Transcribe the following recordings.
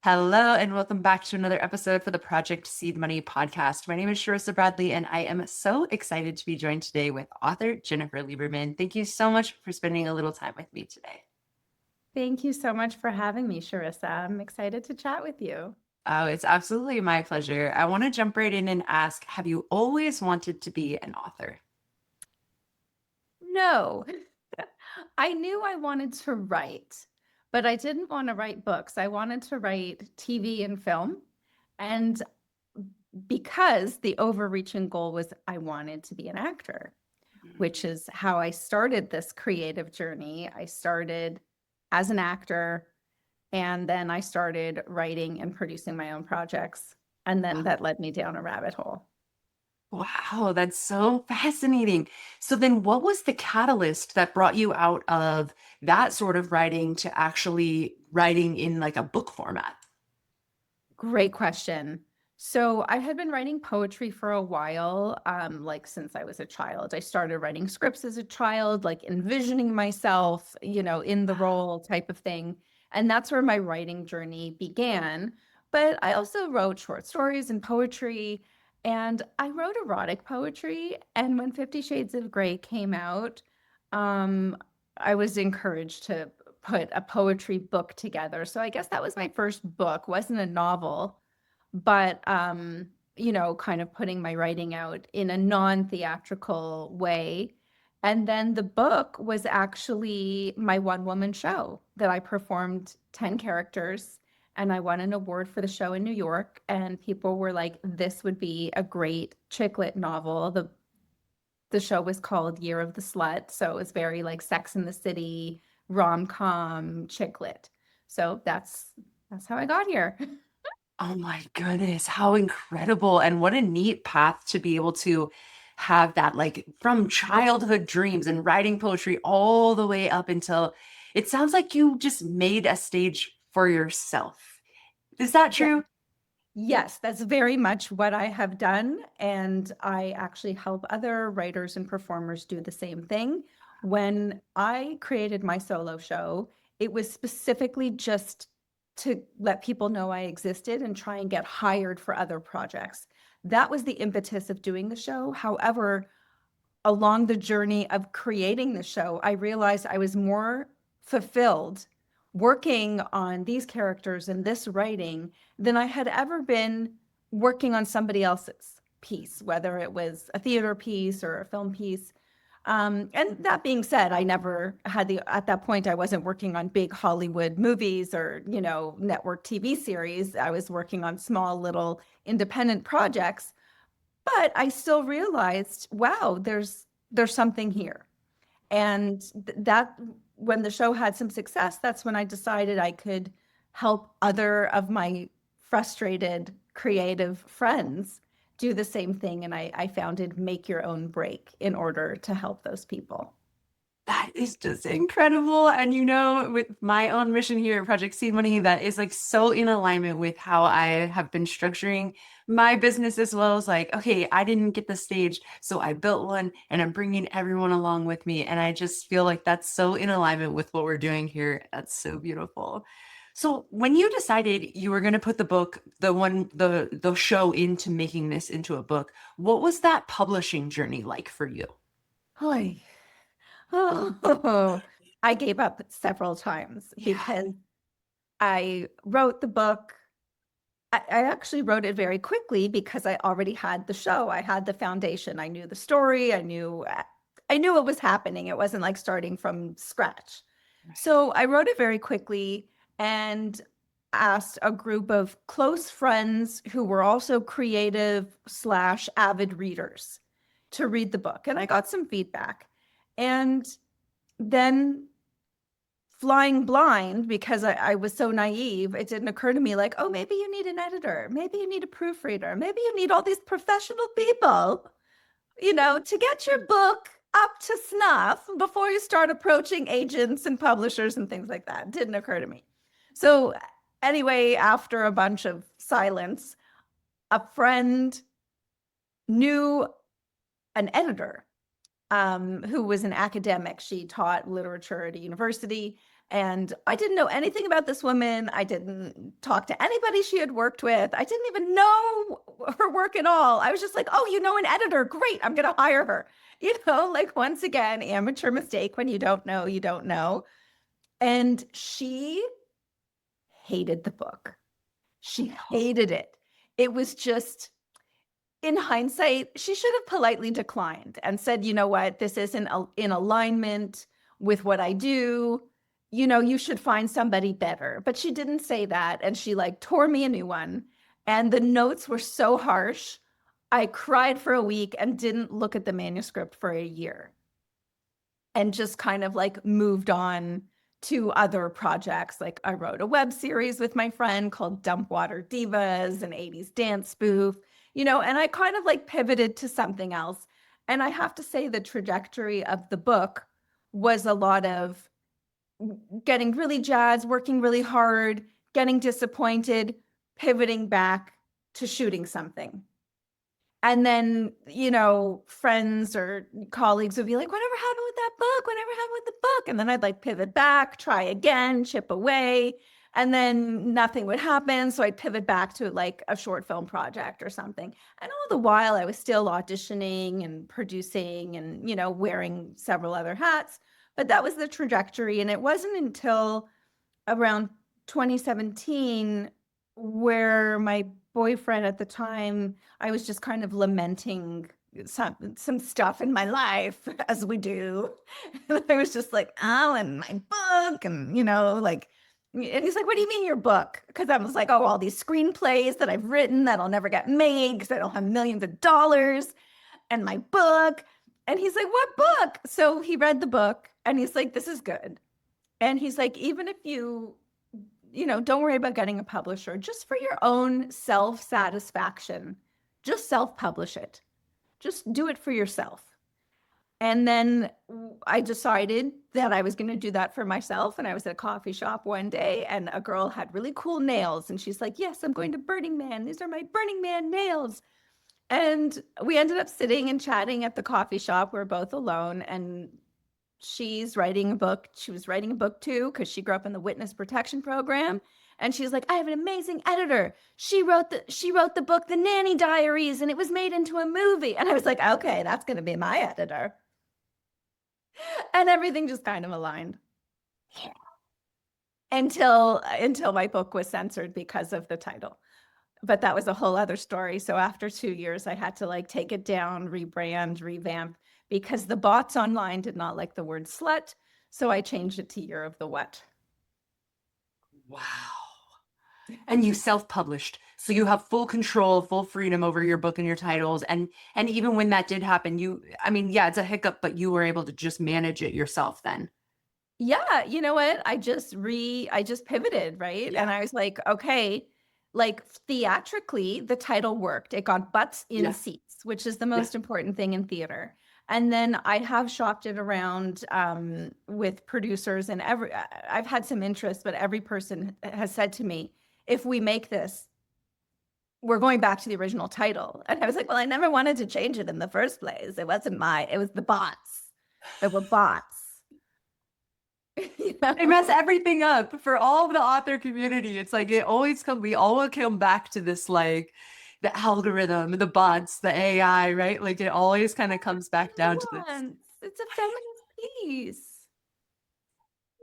Hello and welcome back to another episode for the Project Seed Money podcast. My name is Sharissa Bradley and I am so excited to be joined today with author Jennifer Lieberman. Thank you so much for spending a little time with me today. Thank you so much for having me, Sharissa. I'm excited to chat with you. Oh, it's absolutely my pleasure. I want to jump right in and ask, have you always wanted to be an author? No, I knew I wanted to write, but I didn't want to write books. I wanted to write TV and film. And because the overreaching goal was I wanted to be an actor, which is how I started this creative journey. I started as an actor, and then I started writing and producing my own projects. And then that led me down a rabbit hole. Wow, that's so fascinating. So then what was the catalyst that brought you out of that sort of writing to actually writing in like a book format? Great question. So I had been writing poetry for a while, like since I was a child. I started writing scripts as a child, like envisioning myself, in the role type of thing. And that's where my writing journey began. But I also wrote short stories and poetry, and I wrote erotic poetry. And when 50 Shades of Grey came out, um, I was encouraged to put a poetry book together. So I guess that was my first book. Wasn't a novel, but kind of putting my writing out in a non-theatrical way. And then the book was actually my one-woman show that I performed 10 characters, and I won an award for the show in New York, and people were like, this would be a great chick lit novel. The show was called Year of the Slut, so it was very like Sex in the City, rom-com, chick lit. So that's how I got here. Oh my goodness, how incredible. And what a neat path to be able to have that, like from childhood dreams and writing poetry all the way up until it sounds like you just made a stage for yourself. Is that Yeah. true? Yes, that's very much what I have done. And I actually help other writers and performers do the same thing. When I created my solo show, it was specifically just to let people know I existed and try and get hired for other projects. That was the impetus of doing the show. However, along the journey of creating the show, I realized I was more fulfilled working on these characters and this writing than I had ever been working on somebody else's piece, whether it was a theater piece or a film piece. And that being said, I never had at that point, I wasn't working on big Hollywood movies or, network TV series. I was working on small little independent projects, but I still realized, wow, there's something here. And that when the show had some success, that's when I decided I could help other of my frustrated creative friends do the same thing. And I founded Make Your Own Break in order to help those people. That is just incredible. And with my own mission here at Project Seed Money, that is like so in alignment with how I have been structuring my business as well as like, okay, I didn't get the stage, so I built one and I'm bringing everyone along with me. And I just feel like that's so in alignment with what we're doing here. That's so beautiful. So when you decided you were going to put the book, the show into making this into a book, what was that publishing journey like for you? Oy. Oh, I gave up several times Yeah. because I wrote the book. I actually wrote it very quickly because I already had the show. I had the foundation. I knew the story. I knew what was happening. It wasn't like starting from scratch. So I wrote it very quickly and asked a group of close friends who were also creative slash avid readers to read the book. And I got some feedback. And then flying blind because I was so naive, it didn't occur to me like, oh, maybe you need an editor, maybe you need a proofreader, maybe you need all these professional people, to get your book up to snuff before you start approaching agents and publishers and things like that. It didn't occur to me. So, anyway, after a bunch of silence, a friend knew an editor who was an academic. She taught literature at a university. And I didn't know anything about this woman. I didn't talk to anybody she had worked with. I didn't even know her work at all. I was just like, oh, you know, an editor. Great. I'm going to hire her. You know, like once again, amateur mistake. When you don't know, you don't know. And she hated the book. She hated it. It was just, in hindsight, she should have politely declined and said, you know what, this isn't in alignment with what I do. You know, you should find somebody better. But she didn't say that. And she like tore me a new one. And the notes were so harsh. I cried for a week and didn't look at the manuscript for a year, and just kind of like moved on to other projects. Like I wrote a web series with my friend called Dump Water Divas, an 80s dance spoof, you know, and I kind of like pivoted to something else. And I have to say the trajectory of the book was a lot of getting really jazzed, working really hard, getting disappointed, pivoting back to shooting something. And then, you know, friends or colleagues would be like, whatever happened with that book? Whatever happened with the book? And then I'd like pivot back, try again, chip away, and then nothing would happen. So I'd pivot back to like a short film project or something. And all the while I was still auditioning and producing and, you know, wearing several other hats. But that was the trajectory. And it wasn't until around 2017 where my boyfriend at the time, I was just kind of lamenting some stuff in my life, as we do. And I was just like, oh, and my book, and you know, like, and he's like, what do you mean your book? Because I was like, oh, all these screenplays that I've written that'll never get made because I don't have millions of dollars, and my book. And he's like, what book? So he read the book and he's like, this is good. And he's like, even if you know, don't worry about getting a publisher, just for your own self-satisfaction, just self-publish it. Just do it for yourself. And then I decided that I was going to do that for myself. And I was at a coffee shop one day and a girl had really cool nails. And she's like, yes, I'm going to Burning Man. These are my Burning Man nails. And we ended up sitting and chatting at the coffee shop. We were both alone. And she's writing a book. She was writing a book too, because she grew up in the witness protection program. And she's like, I have an amazing editor. She wrote the book, The Nanny Diaries, and it was made into a movie. And I was like, okay, that's going to be my editor. And everything just kind of aligned until my book was censored because of the title. But that was a whole other story. So after 2 years, I had to like take it down, rebrand, revamp, because the bots online did not like the word slut. So I changed it to Year of the What. Wow. And you self-published. So you have full control, full freedom over your book and your titles. And even when that did happen, I mean, yeah, it's a hiccup, but you were able to just manage it yourself then. Yeah, you know what? I just pivoted, right? Yeah. And I was like, okay, like theatrically, the title worked. It got butts in Yeah. seats, which is the Yeah. most important thing in theater. And then I have shopped it around with producers, and I've had some interest, but every person has said to me, if we make this, we're going back to the original title. And I was like, well, I never wanted to change it in the first place. It was the bots. There were bots. You know? They mess everything up for all of the author community. It's like we always come back to this, like the algorithm, the bots, the AI, right? Like it always kind of comes back down to this. It's a feminist piece.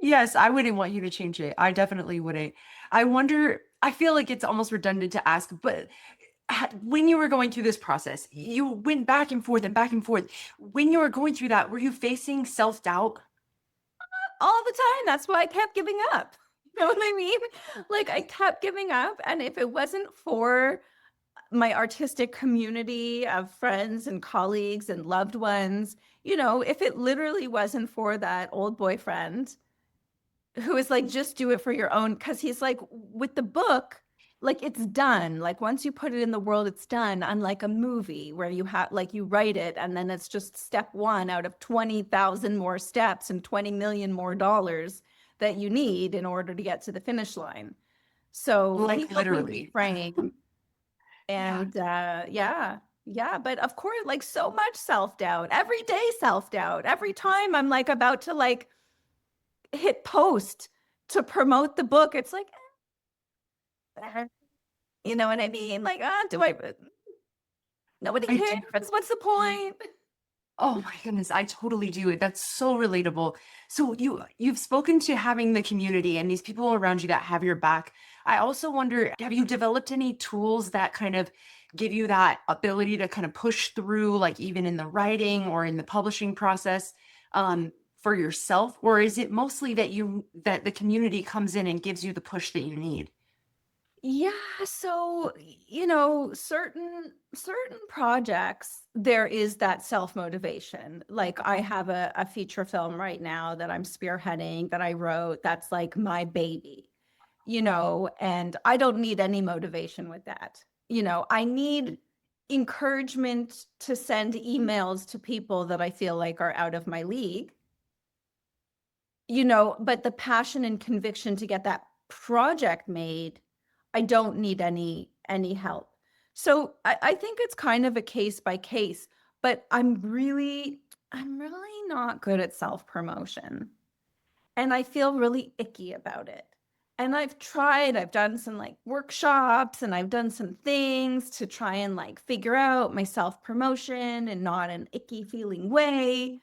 Yes, I wouldn't want you to change it. I definitely wouldn't. I wonder, I feel like it's almost redundant to ask, but when you were going through this process, you went back and forth and back and forth. When you were going through that, were you facing self-doubt? All the time. That's why I kept giving up. You know what I mean? Like I kept giving up. And if it wasn't for my artistic community of friends and colleagues and loved ones, you know, if it literally wasn't for that old boyfriend who is like, just do it for your own, because he's like, with the book, like it's done. Like once you put it in the world, it's done. Unlike a movie where you have like you write it and then it's just step one out of 20,000 more steps and 20 million more dollars that you need in order to get to the finish line. So Like he helped me literally. reframe. And yeah, but of course, like so much self-doubt, every day self-doubt. Every time I'm like about to like hit post, to promote the book, it's like, you know what I mean? Like, do I, nobody I do. cares. What's the point? Oh my goodness, I totally do it. That's so relatable. So you've spoken to having the community and these people around you that have your back. I also wonder, have you developed any tools that kind of give you that ability to kind of push through, like even in the writing or in the publishing process, for yourself? Or is it mostly that the community comes in and gives you the push that you need? Yeah, so you know, certain projects there is that self-motivation. Like I have a feature film right now that I'm spearheading that I wrote that's like my baby, you know, and I don't need any motivation with that. You know, I need encouragement to send emails to people that I feel like are out of my league, you know, but the passion and conviction to get that project made, I don't need any help. So I think it's kind of a case by case, but I'm really not good at self-promotion. And I feel really icky about it. And I've done some like workshops and I've done some things to try and like figure out my self-promotion and not an icky feeling way.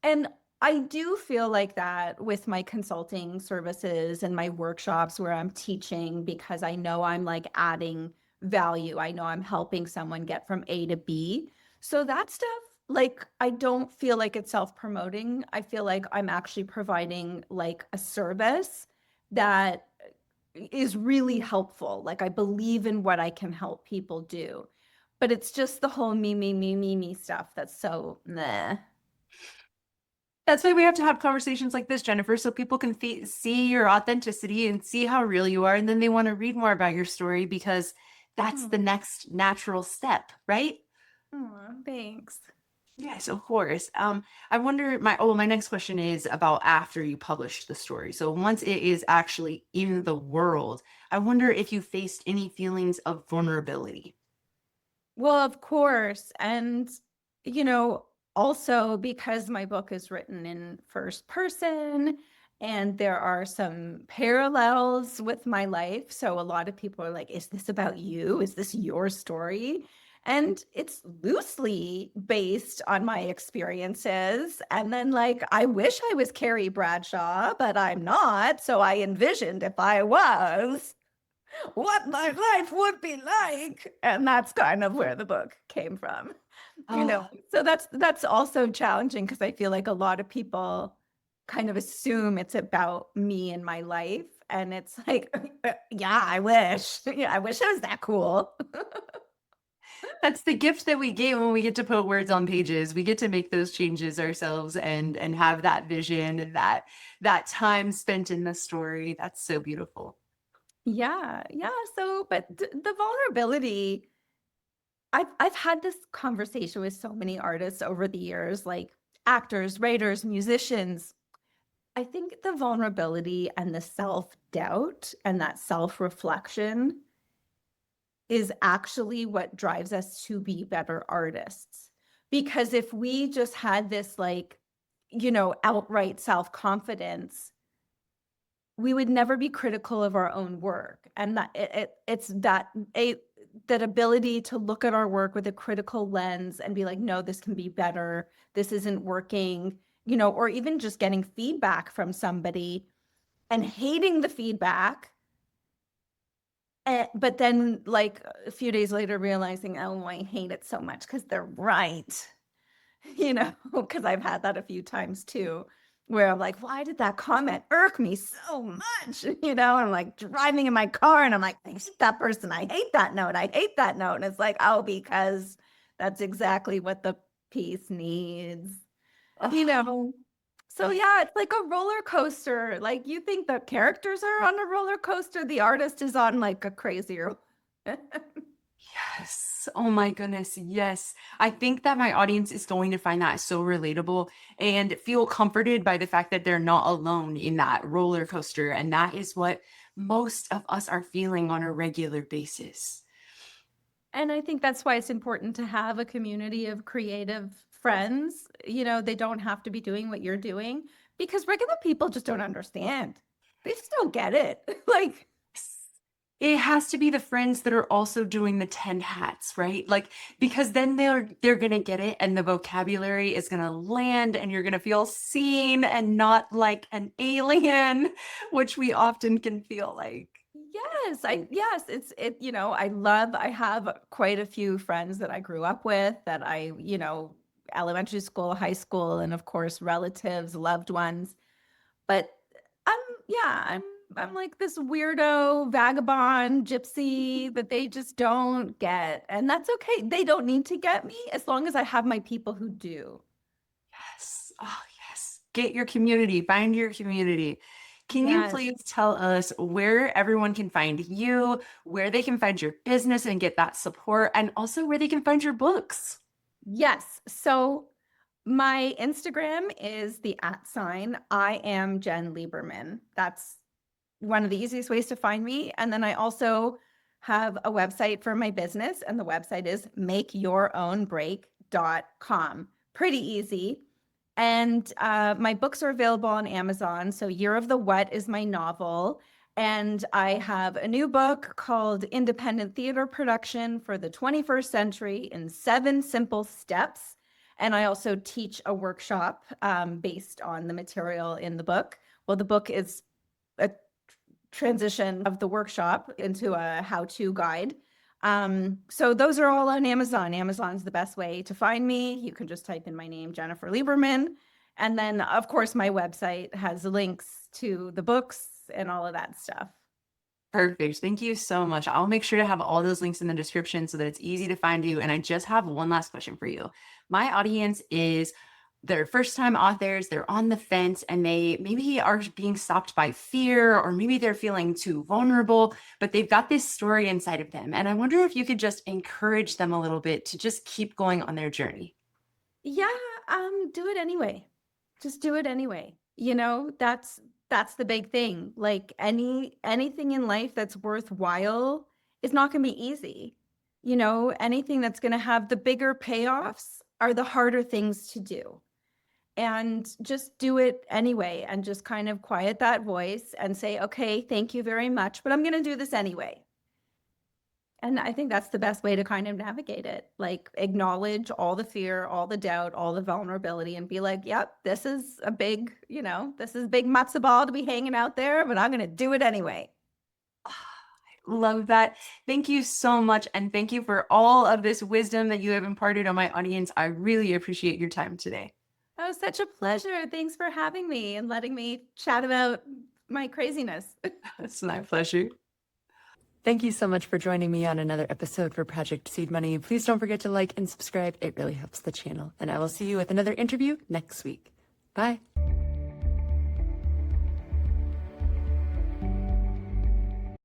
And I do feel like that with my consulting services and my workshops where I'm teaching because I know I'm like adding value. I know I'm helping someone get from A to B. So that stuff, like, I don't feel like it's self-promoting. I feel like I'm actually providing like a service that is really helpful. Like, I believe in what I can help people do. But it's just the whole me stuff that's so meh. That's why we have to have conversations like this, Jennifer, so people can see your authenticity and see how real you are. And then they want to read more about your story because that's the Oh, next natural step, right? thanks. Yes, of course. I wonder my next question is about after you publish the story. So once it is actually in the world, I wonder if you faced any feelings of vulnerability. Well, of course. And, you know, also because my book is written in first person and there are some parallels with my life. So a lot of people are like, is this about you? Is this your story? And it's loosely based on my experiences. And then, like, I wish I was Carrie Bradshaw, but I'm not. So I envisioned if I was what my life would be like. And that's kind of where the book came from. You know, Oh, so that's also challenging because I feel like a lot of people kind of assume it's about me and my life. And it's like, yeah, I wish. Yeah, I wish I was that cool. that's the gift that we get when we get to put words on pages. We get to make those changes ourselves and have that vision and that time spent in the story. That's so beautiful. Yeah, yeah. So, but the vulnerability, I've had this conversation with so many artists over the years, like actors, writers, musicians. I think the vulnerability and the self-doubt and that self-reflection is actually what drives us to be better artists. Because if we just had this like, you know, outright self-confidence, we would never be critical of our own work. And it's that ability to look at our work with a critical lens and be like, no, this can be better. This isn't working, you know, or even just getting feedback from somebody and hating the feedback. But then, like a few days later, realizing, oh, I hate it so much because they're right, you know, because I've had that a few times too, where I'm like, why did that comment irk me so much? You know, I'm like driving in my car and I'm like, I hate that person. I hate that note. I hate that note. And it's like, oh, because that's exactly what the piece needs, you know? So yeah, it's like a roller coaster. Like you think the characters are on a roller coaster, the artist is on like a crazier. Yes. Oh my goodness. Yes. I think that my audience is going to find that so relatable and feel comforted by the fact that they're not alone in that roller coaster. And that is what most of us are feeling on a regular basis. And I think that's why it's important to have a community of creative friends. You know, they don't have to be doing what you're doing because regular people just don't understand. They just don't get it. Like, It has to be the friends that are also doing the 10 hats, right? Like, because then they're gonna get it and the vocabulary is gonna land and you're gonna feel seen and not like an alien, which we often can feel like. yes, I have quite a few friends that I grew up with that elementary school, high school, and of course relatives, loved ones. But I'm yeah, I'm like this weirdo vagabond gypsy that they just don't get. And that's okay. They don't need to get me as long as I have my people who do. Yes. Oh, yes. Get your community, find your community. Can you Yes. please tell us where everyone can find you, where they can find your business and get that support, and also where they can find your books? Yes. So my Instagram is the @ I am Jen Lieberman. That's one of the easiest ways to find me. And then I also have a website for my business, and the website is makeyourownbreak.com. Pretty easy. And my books are available on Amazon. So, Year of the What is my novel. And I have a new book called Independent Theater Production for the 21st Century in 7 Simple Steps. And I also teach a workshop based on the material in the book. Well, the book is a transition of the workshop into a how-to guide. So those are all on Amazon. Amazon's the best way to find me. You can just type in my name, Jennifer Lieberman. And then, of course, my website has links to the books and all of that stuff. Perfect. Thank you so much. I'll make sure to have all those links in the description so that it's easy to find you. And I just have one last question for you. My audience is they're first time authors, they're on the fence, and they maybe are being stopped by fear, or maybe they're feeling too vulnerable, but they've got this story inside of them. And I wonder if you could just encourage them a little bit to just keep going on their journey. Yeah, do it anyway. Just do it anyway. That's the big thing. Like anything in life that's worthwhile is not going to be easy. Anything that's going to have the bigger payoffs are the harder things to do. And just do it anyway, and just kind of quiet that voice and say, okay, thank you very much, but I'm going to do this anyway. And I think that's the best way to kind of navigate it. Like, acknowledge all the fear, all the doubt, all the vulnerability, and be like, yep, this is a big, this is a big matzo ball to be hanging out there, but I'm going to do it anyway. Love that. Thank you so much. And thank you for all of this wisdom that you have imparted on my audience. I really appreciate your time today. Oh, such a pleasure. Thanks for having me and letting me chat about my craziness. It's my pleasure. Thank you so much for joining me on another episode for Project Seed Money. Please don't forget to like and subscribe. It really helps the channel. And I will see you with another interview next week. Bye.